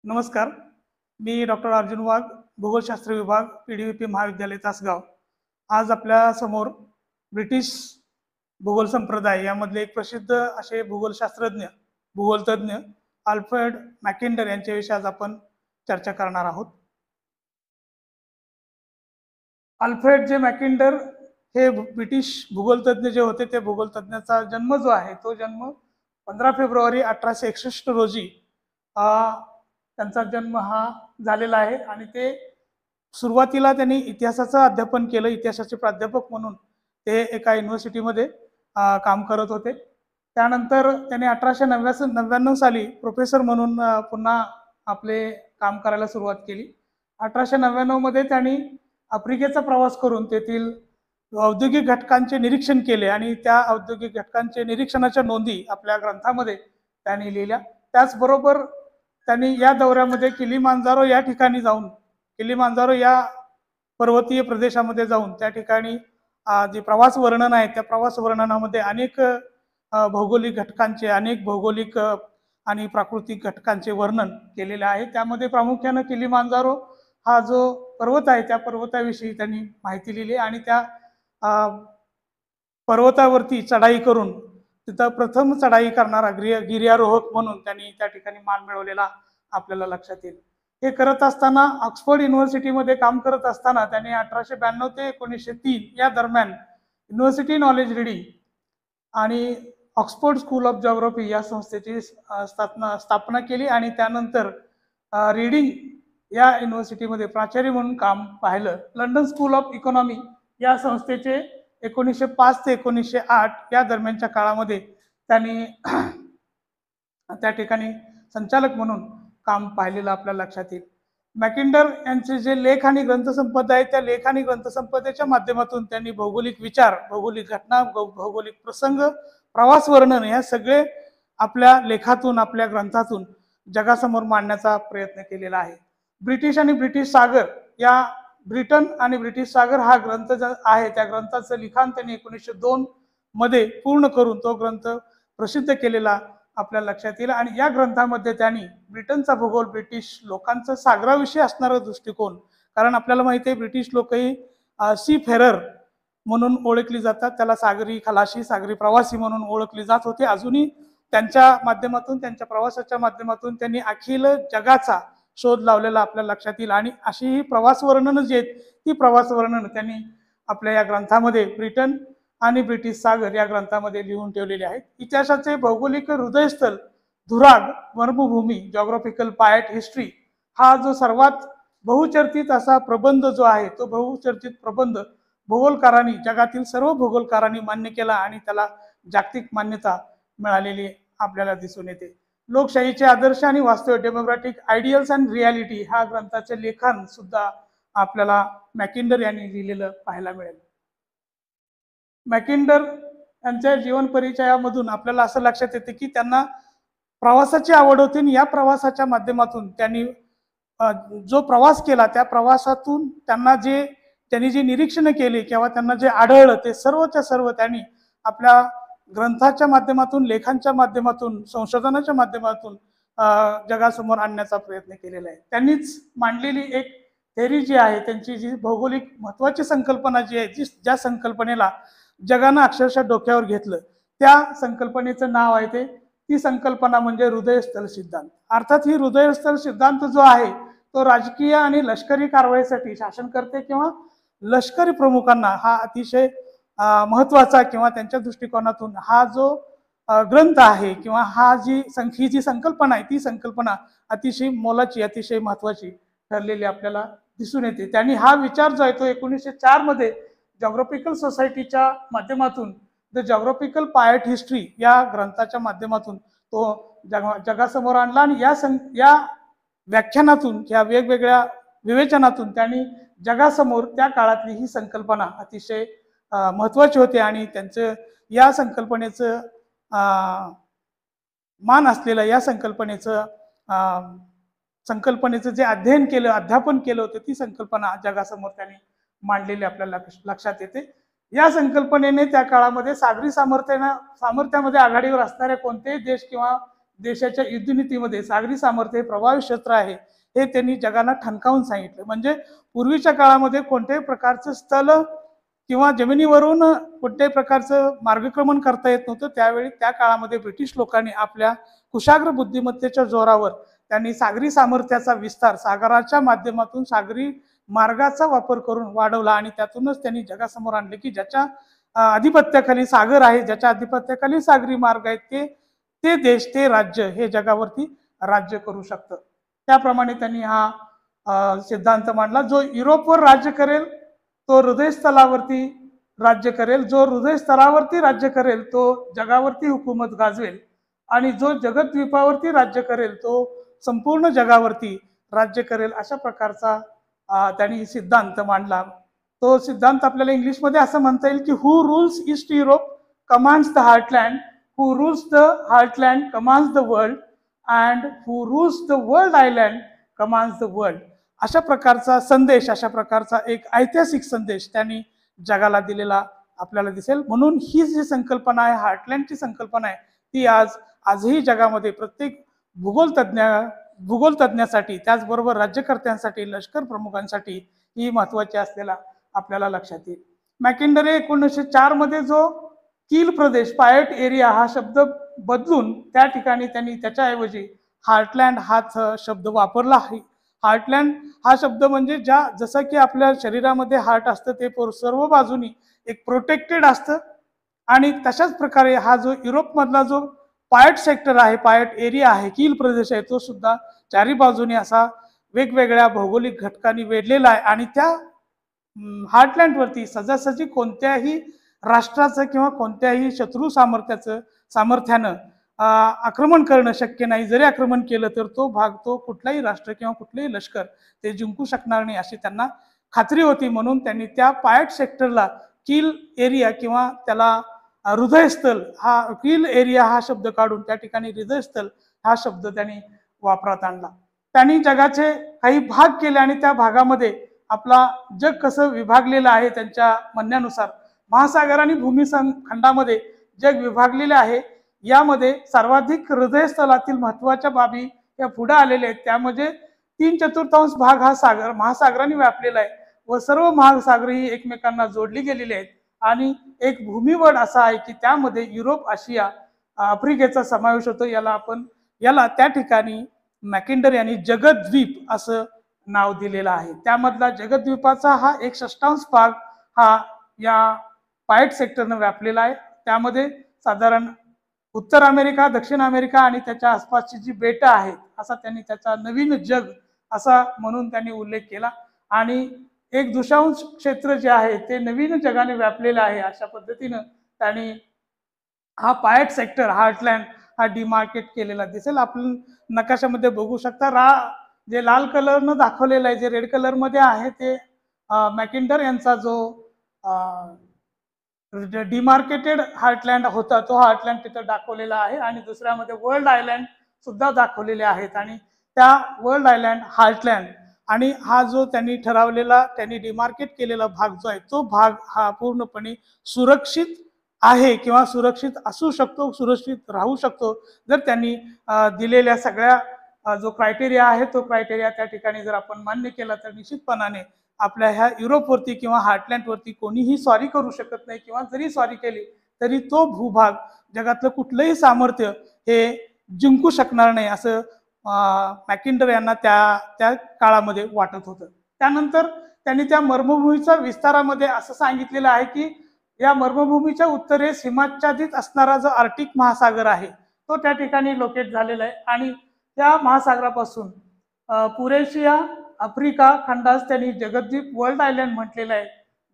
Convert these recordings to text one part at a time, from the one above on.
नमस्कार. मी डॉक्टर अर्जुन वाघ, भूगोलशास्त्र विभाग, पीडीव्हीपी महाविद्यालय तासगाव. आज आपल्या समोर ब्रिटिश भूगोल संप्रदाय यामधले एक प्रसिद्ध असे भूगोलशास्त्रज्ञ, भूगोलतज्ञ अल्फ्रेड मॅकिंडर यांच्याविषयी आज आपण चर्चा करणार आहोत. अल्फ्रेड जे मॅकिंडर हे ब्रिटिश भूगोलतज्ञ जे होते, ते भूगोलतज्ञाचा जन्म जो आहे तो जन्म 15 फेब्रुवारी 1861 रोजी त्यांचा जन्म हा झालेला आहे आणि ते सुरुवातीला त्यांनी इतिहासाचं अध्यापन केलं. इतिहासाचे प्राध्यापक म्हणून ते एका युनिव्हर्सिटीमध्ये काम करत होते. त्यानंतर त्यांनी 1899 साली प्रोफेसर म्हणून पुन्हा आपले काम करायला सुरुवात केली. 1899 मध्ये त्यांनी आफ्रिकेचा प्रवास करून तेथील औद्योगिक घटकांचे निरीक्षण केले आणि त्या औद्योगिक घटकांचे निरीक्षणाच्या नोंदी आपल्या ग्रंथामध्ये त्यांनी लिहिल्या. त्याचबरोबर त्यांनी या दौऱ्यामध्ये किलीमांजारो या ठिकाणी जाऊन, किलीमांजारो या पर्वतीय प्रदेशामध्ये जाऊन त्या ठिकाणी जे प्रवास वर्णन आहे त्या प्रवास वर्णनामध्ये अनेक भौगोलिक घटकांचे, अनेक भौगोलिक आणि प्राकृतिक घटकांचे वर्णन केलेले आहे. त्यामध्ये प्रामुख्याने किलीमांजारो हा जो पर्वत आहे त्या पर्वताविषयी त्यांनी माहिती लिहिली आणि त्या पर्वतावरती चढाई करून तिथं प्रथम चढाई करणारा गिर्यारोहक म्हणून त्यांनी त्या ठिकाणी मान मिळवलेला आपल्याला लक्षात येईल. हे करत असताना ऑक्सफर्ड युनिव्हर्सिटीमध्ये काम करत असताना त्यांनी 1892 ते 1903 या दरम्यान युनिव्हर्सिटी नॉलेज रीडिंग आणि ऑक्सफर्ड स्कूल ऑफ जिओग्राफी या संस्थेची स्थापना केली आणि त्यानंतर रीडिंग या युनिव्हर्सिटीमध्ये प्राचार्य म्हणून काम पाहिलं. लंडन स्कूल ऑफ इकॉनॉमी या संस्थेचे 1905 ते 1908 या दरम्यानच्या काळामध्ये त्यांनी त्या ठिकाणी संचालक म्हणून काम पाहिलेलं आपल्याला लक्षात येईल. मॅकिंडर यांचे जे लेख आणि ग्रंथसंपदा आहे त्या लेख आणि ग्रंथसंपदेच्या माध्यमातून त्यांनी भौगोलिक विचार, भौगोलिक घटना, भौगोलिक प्रसंग, प्रवास वर्णन या सगळे आपल्या लेखातून, आपल्या ग्रंथातून जगासमोर मांडण्याचा प्रयत्न केलेला आहे. ब्रिटिश आणि ब्रिटिश सागर या ब्रिटन आणि ब्रिटिश सागर हा ग्रंथ आहे त्या ग्रंथाचं लिखाण त्यांनी 1902 मध्ये पूर्ण करून तो ग्रंथ प्रसिद्ध केलेला आपल्याला लक्षात येईल. आणि या ग्रंथामध्ये त्यांनी ब्रिटनचा भूगोल, ब्रिटिश लोकांचा सागराविषयी असणारा दृष्टिकोन, कारण आपल्याला माहिती आहे ब्रिटिश लोकही सी फेरर म्हणून ओळखली जातात, त्याला सागरी खलाशी, सागरी प्रवासी म्हणून ओळखली जात होते. अजूनही त्यांच्या माध्यमातून, त्यांच्या प्रवासाच्या माध्यमातून त्यांनी अखिल जगाचा शोध लावलेला आपल्याला लक्षात येईल. आणि अशी ही प्रवास वर्णन जी आहेत ती प्रवास वर्णन त्यांनी आपल्या या ग्रंथामध्ये ब्रिटन आणि ब्रिटिश सागर या ग्रंथामध्ये लिहून ठेवलेले आहेत. इतिहासाचे भौगोलिक हृदयस्थल, धुराग, मरुभूमी, जॉग्राफिकल पायट हिस्ट्री हा जो सर्वात बहुचर्चित असा प्रबंध जो आहे तो बहुचर्चित प्रबंध भूगोलकारांनी, जगातील सर्व भूगोलकारांनी मान्य केला आणि त्याला जागतिक मान्यता मिळालेली आपल्याला दिसून येते. लोकशाहीचे आदर्श आणि वास्तव, डेमोक्रॅटिक आयडियल्स अँड रियालिटी हा ग्रंथाचे लेखन सुद्धा आपल्याला मॅकिंडर यांनी लिहिलेलं पाहायला मिळेल. मॅकिंडर यांच्या जीवन परिचयामधून आपल्याला असं लक्षात येते की त्यांना प्रवासाची आवड होती आणि या प्रवासाच्या माध्यमातून त्यांनी जो प्रवास केला त्या प्रवासातून त्यांनी जे निरीक्षण केले किंवा त्यांना जे आढळलं ते सर्वच्या सर्व त्यांनी आपल्या ग्रंथाच्या माध्यमातून, लेखांच्या माध्यमातून, संशोधनाच्या माध्यमातून जगासमोर आणण्याचा प्रयत्न केलेला आहे. त्यांनीच मांडलेली एक थेरी जी आहे, त्यांची जी भौगोलिक महत्वाची संकल्पना जी आहे, ज्या संकल्पनेला जगानं अक्षरशः डोक्यावर घेतलं त्या संकल्पनेचं नाव आहे ती संकल्पना म्हणजे हृदयस्थल सिद्धांत. अर्थात ही हृदयस्थल सिद्धांत जो आहे तो राजकीय आणि लष्करी कारवाईसाठी शासनकर्ते किंवा लष्करी प्रमुखांना हा अतिशय महत्वाचा किंवा त्यांच्या दृष्टिकोनातून हा जो ग्रंथ आहे किंवा ही जी संकल्पना आहे ती संकल्पना अतिशय मोलाची, अतिशय महत्वाची ठरलेली आपल्याला दिसून येते. त्यांनी हा विचार जो आहे तो 1904 मध्ये जॉग्राफिकल सोसायटीच्या माध्यमातून द जॉग्राफिकल पायट हिस्ट्री या ग्रंथाच्या माध्यमातून तो जगासमोर आणला आणि या व्याख्यानातून या वेगवेगळ्या विवेचनातून त्यांनी जगासमोर त्या काळातली ही संकल्पना अतिशय महत्वाची होते आणि त्यांचं या संकल्पनेचं मान असलेलं या संकल्पनेचं जे अध्ययन केलं, अध्यापन केलं होतं ती संकल्पना जगासमोर त्यांनी मांडलेली आपल्याला लक्षात येते. या संकल्पनेने त्या काळामध्ये सागरी सामर्थ्यामध्ये आघाडीवर असणारे कोणतेही देश किंवा देशाच्या युद्धनीतीमध्ये सागरी सामर्थ्य हे प्रभावी क्षेत्र आहे हे त्यांनी जगाला ठणकावून सांगितलं. म्हणजे पूर्वीच्या काळामध्ये कोणत्याही प्रकारचं स्थल किंवा जमिनीवरून कोणत्याही प्रकारचं मार्गक्रमण करता येत नव्हतं. त्यावेळी त्या काळामध्ये ब्रिटिश लोकांनी आपल्या कुशाग्र बुद्धिमत्तेच्या जोरावर त्यांनी सागरी सामर्थ्याचा विस्तार सागराच्या माध्यमातून सागरी मार्गाचा वापर करून वाढवला आणि त्यातूनच त्यांनी जगासमोर आणले की ज्याच्या अधिपत्याखाली सागर आहे, ज्याच्या अधिपत्याखाली सागरी मार्ग आहेत, ते देश, ते राज्य हे जगावरती राज्य करू शकतं. त्याप्रमाणे त्यांनी हा सिद्धांत मांडला. जो युरोपवर राज्य करेल तो हृदयस्थलावरती राज्य करेल, जो हृदयस्थलावरती राज्य करेल तो जगावरती हुकूमत गाजवेल आणि जो जगद्वीपावरती राज्य करेल तो संपूर्ण जगावरती राज्य करेल. अशा प्रकारचा त्यांनी सिद्धांत मांडला. तो सिद्धांत आपल्याला इंग्लिशमध्ये असं म्हणता येईल की who rules East Europe commands the heartland, who rules the heartland commands the world and who rules the world island commands the world. अशा प्रकारचा संदेश, अशा प्रकारचा एक ऐतिहासिक संदेश त्यांनी जगाला दिलेला आपल्याला दिसेल. म्हणून ही जी संकल्पना आहे, हार्टलँडची संकल्पना आहे, ती आजही जगामध्ये प्रत्येक भूगोल तज्ञासाठी, त्याचबरोबर राज्यकर्त्यांसाठी, लष्कर प्रमुखांसाठी ही महत्वाची असलेला आपल्याला लक्षात येईल. मॅकिंडरे 1904 मध्ये जो कील प्रदेश, पायट एरिया हा शब्द बदलून त्या ठिकाणी त्यांनी त्याच्याऐवजी हार्टलँड हाच शब्द वापरला आहे. हार्टलँड हा शब्द म्हणजे जसं की आपल्या शरीरामध्ये हार्ट असतं ते सर्व बाजूनी एक प्रोटेक्टेड असतं आणि तशाच प्रकारे हा जो युरोपमधला जो पायट सेक्टर आहे, पायट एरिया आहे, कील प्रदेश आहे, तो सुद्धा चारी बाजूनी असा वेगवेगळ्या भौगोलिक घटकांनी वेढलेला आहे आणि त्या हार्टलँडवरती सहजासहजी कोणत्याही राष्ट्राचं किंवा कोणत्याही शत्रू सामर्थ्यानं आक्रमण करणं शक्य नाही. जरी आक्रमण केलं तर तो भाग, तो कुठलाही राष्ट्र किंवा कुठलेही लष्कर ते जिंकू शकणार नाही अशी त्यांना खात्री होती. म्हणून त्यांनी त्या पायट सेक्टरला कील एरिया किंवा त्याला हृदयस्थल, हा कील एरिया हा शब्द काढून त्या ठिकाणी हृदयस्थल हा शब्द त्यांनी वापरात आणला. त्यांनी जगाचे काही भाग केले आणि त्या भागामध्ये आपला जग कसं विभागलेलं आहे त्यांच्या म्हणण्यानुसार महासागर आणि भूमिखंडामध्ये जग विभागलेले आहे. यामध्ये सर्वाधिक हृदयस्थलातील महत्वाच्या बाबी या पुढे आलेल्या आहेत. त्यामध्ये 3/4 भाग हा महासागराने व्यापलेला आहे व सर्व महासागर ही एकमेकांना जोडली गेलेली आहेत आणि एक भूमिवड असा आहे की त्यामध्ये युरोप, आशिया, आफ्रिकेचा समावेश होतो. याला त्या ठिकाणी मॅकिंडर यांनी जगद्वीप असं नाव दिलेलं आहे. त्यामधला जगद्वीपाचा हा 1/6 भाग हा या पायट सेक्टरनं व्यापलेला आहे. त्यामध्ये साधारण उत्तर अमेरिका, दक्षिण अमेरिका आणि त्याच्या आसपासची जी बेटं आहेत असा त्यांनी त्याचा नवीन जग असा म्हणून त्यांनी उल्लेख केला आणि 1/2 क्षेत्र जे आहे ते नवीन जगाने व्यापलेलं आहे. अशा पद्धतीनं त्यांनी हा पायट सेक्टर, हार्टलँड हा डिमार्केट केलेला दिसेल. आपण नकाशामध्ये बघू शकता. जे लाल कलरनं दाखवलेलं आहे, जे रेड कलर मध्ये आहे ते मॅकिंडर यांचा जो डिमार्केटेड हार्टलँड होता तो हार्टलँड तिथं दाखवलेला आहे आणि दुसऱ्यामध्ये वर्ल्ड आयलँड सुद्धा दाखवलेले आहेत आणि त्या वर्ल्ड आयलँड, हार्टलँड आणि हा जो त्यांनी ठरवलेला, त्यांनी डिमार्केट केलेला भाग जो आहे तो भाग हा पूर्णपणे सुरक्षित आहे किंवा सुरक्षित असू शकतो, सुरक्षित राहू शकतो जर त्यांनी दिलेल्या सगळ्या जो क्रायटेरिया आहे तो क्रायटेरिया त्या ठिकाणी जर आपण मान्य केला तर निश्चितपणाने आपल्या ह्या युरोपवरती किंवा हार्टलँडवरती कोणीही स्वारी करू शकत नाही किंवा जरी स्वारी केली तरी तो भूभाग जगातलं कुठलंही सामर्थ्य हे जिंकू शकणार नाही असं मॅकिंडर यांना त्या काळामध्ये वाटत होतं. त्यानंतर त्यांनी त्या मर्मभूमीच्या विस्तारामध्ये असं सांगितलेलं आहे की या मर्मभूमीच्या उत्तरेस हिमाच्छादित असणारा जो आर्क्टिक महासागर आहे तो त्या ठिकाणी लोकेट झालेला आहे आणि त्या महासागरापासून पुरेशिया, आफ्रिका खंडास त्यांनी जगद्वीप, वर्ल्ड आयलँड म्हटलेलं आहे.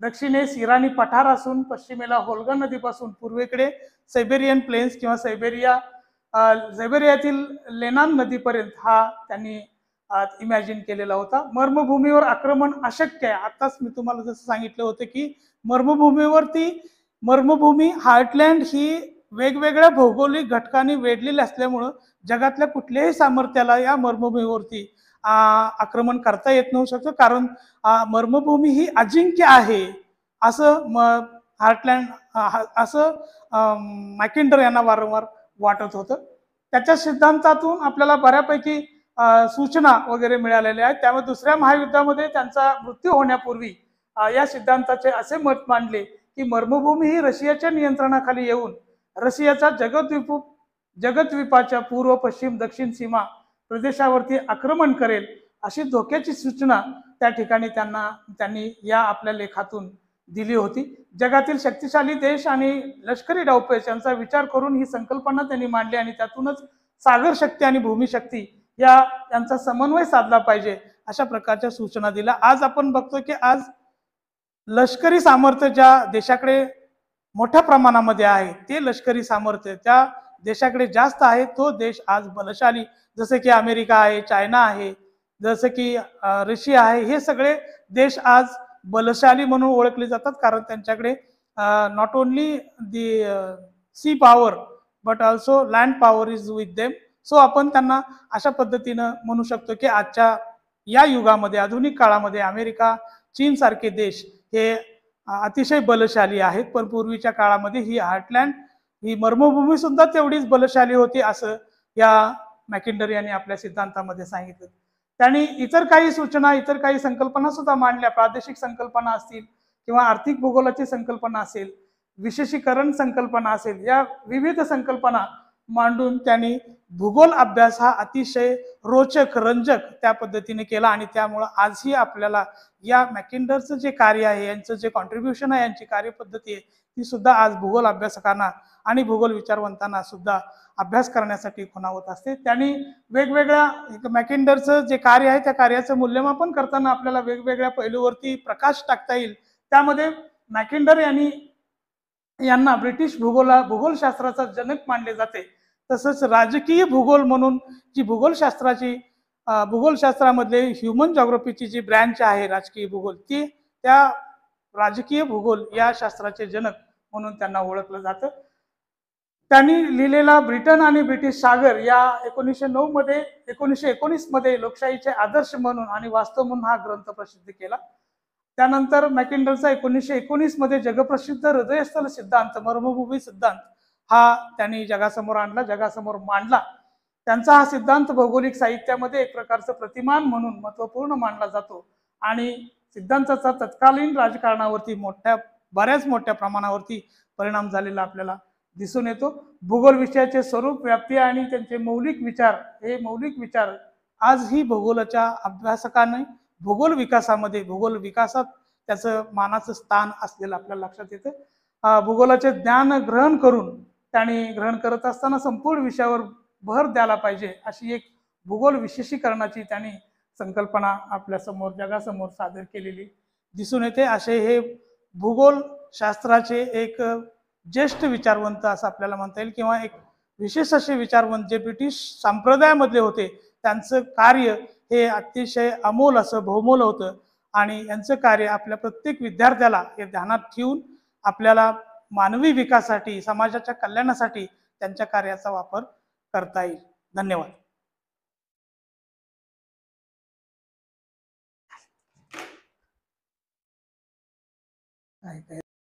दक्षिणेस इराणी पठार असून पश्चिमेला होल्गा नदीपासून पूर्वेकडे सायबेरियन प्लेन्स किंवा सायबेरियातील लेनान नदीपर्यंत हा त्यांनी इमॅजिन केलेला होता. मर्मभूमीवर आक्रमण अशक्य आहे. आताच मी तुम्हाला जसं सांगितलं होतं की मर्मभूमी हार्टलँड ही वेगवेगळ्या भौगोलिक घटकांनी वेढलेली असल्यामुळं जगातल्या कुठल्याही सामर्थ्याला या मर्मभूमीवरती आक्रमण करता येत नव्हतं कारण मर्मभूमी ही अजिंक्य आहे असं हार्टलँड असं मॅकिंडर यांना वारंवार वाटत होतं. त्याच्या सिद्धांतातून आपल्याला बऱ्यापैकी सूचना वगैरे मिळालेल्या आहेत. त्यामुळे दुसऱ्या महायुद्धामध्ये त्यांचा मृत्यू होण्यापूर्वी या सिद्धांताचे असे मत मांडले की मर्मभूमी ही रशियाच्या नियंत्रणाखाली येऊन रशियाचा जगद्वीपाच्या पूर्व पश्चिम दक्षिण सीमा प्रदेशावरती आक्रमण करेल अशी धोक्याची सूचना त्या ठिकाणी त्यांनी या आपल्या लेखातून दिली होती. जगातील शक्तिशाली देश आणि लष्करी डावपेच यांचा विचार करून ही संकल्पना त्यांनी मांडली आणि त्यातूनच सागर शक्ती आणि भूमी शक्ती यांचा समन्वय साधला पाहिजे अशा प्रकारच्या सूचना दिल्या. आज आपण बघतो की आज लष्करी सामर्थ्य ज्या देशाकडे मोठ्या प्रमाणामध्ये आहे ते लष्करी सामर्थ्य त्या देशाकडे जास्त आहे तो देश आज बलशाली, जसे की अमेरिका आहे, चायना आहे, जसे की रशिया आहे, हे सगळे देश आज बलशाली म्हणून ओळखले जातात कारण त्यांच्याकडे not only the sea power but also land power is with them. So आपण त्यांना अशा पद्धतीनं म्हणू शकतो की आजच्या या युगामध्ये आधुनिक काळामध्ये अमेरिका, चीन सारखे देश हे अतिशय बलशाली आहेत. पण पूर्वीच्या काळामध्ये ही हार्टलँड, ही मर्मभूमी सुद्धा तेवढीच बलशाली होती असं या मॅकिंडर यांनी आपल्या सिद्धांतामध्ये सांगितलं. त्यांनी इतर काही सूचना, इतर काही संकल्पना सुद्धा मांडल्या. प्रादेशिक संकल्पना असतील किंवा आर्थिक भूगोलाची संकल्पना असेल, विशेषीकरण संकल्पना असेल, या विविध संकल्पना मांडून त्यांनी भूगोल अभ्यास हा अतिशय रोचक, रंजक त्या पद्धतीने केला आणि त्यामुळं आजही आपल्याला या मॅकिंडरचं जे कार्य आहे, यांचं जे कॉन्ट्रीब्युशन आहे, यांची कार्यपद्धती आहे, ती सुद्धा आज भूगोल अभ्यासकांना आणि भूगोल विचारवंतांना सुद्धा अभ्यास करण्यासाठी खुणावत असते. त्यांनी वेगवेगळ्या मॅकिंडरचं जे कार्य आहे त्या कार्याचं मूल्यमापन करताना आपल्याला वेगवेगळ्या पैलूवरती प्रकाश टाकता येईल. त्यामध्ये मॅकिंडर यांना ब्रिटिश भूगोलशास्त्राचा जनक मानले जाते. तसंच राजकीय भूगोल म्हणून जी भूगोलशास्त्रामधले ह्युमन जॉग्राफीची जी ब्रँच आहे राजकीय भूगोल, ती त्या राजकीय भूगोल या शास्त्राचे जनक म्हणून त्यांना ओळखलं जातं. त्यांनी लिहिलेला ब्रिटन आणि ब्रिटिश सागर या 1919 मध्ये लोकशाहीचे आदर्श म्हणून आणि वास्तव म्हणून हा ग्रंथ प्रसिद्ध केला. त्यानंतर मॅकिंडरचा 1919 मध्ये जगप्रसिद्ध हृदयस्थल सिद्धांत, मर्मभूमी सिद्धांत हा त्यांनी जगासमोर आणला, जगासमोर मांडला. त्यांचा हा सिद्धांत भौगोलिक साहित्यामध्ये एक प्रकारचं प्रतिमान म्हणून महत्वपूर्ण मानला जातो आणि सिद्धांताचा तत्कालीन राजकारणावरती बऱ्याच मोठ्या प्रमाणावरती परिणाम झालेला आपल्याला दिसून येतो. भूगोल विषयाचे स्वरूप, व्याप्ती आणि त्यांचे मौलिक विचार आजही भूगोलाच्या अभ्यासकाने भूगोल विकासात त्याचं मानाचं स्थान असलेलं आपल्याला लक्षात येतं. भूगोलाचे ज्ञान ग्रहण करत असताना संपूर्ण विषयावर भर द्यायला पाहिजे अशी एक भूगोल विशेषीकरणाची त्यांनी संकल्पना आपल्या समोर, जगासमोर सादर केलेली दिसून येते. असे हे भूगोल शास्त्राचे एक ज्येष्ठ विचारवंत असं आपल्याला म्हणता येईल किंवा एक विशेष असे विचारवंत जे ब्रिटिश संप्रदायामधले होते. त्यांचं कार्य हे अतिशय अमोल असं बहुमोल होतं आणि यांचं कार्य आपल्या प्रत्येक विद्यार्थ्याला हे ध्यानात ठेवून आपल्याला मानवी विकासासाठी, समाजाच्या कल्याणासाठी त्यांच्या कार्याचा वापर करता येईल. धन्यवाद.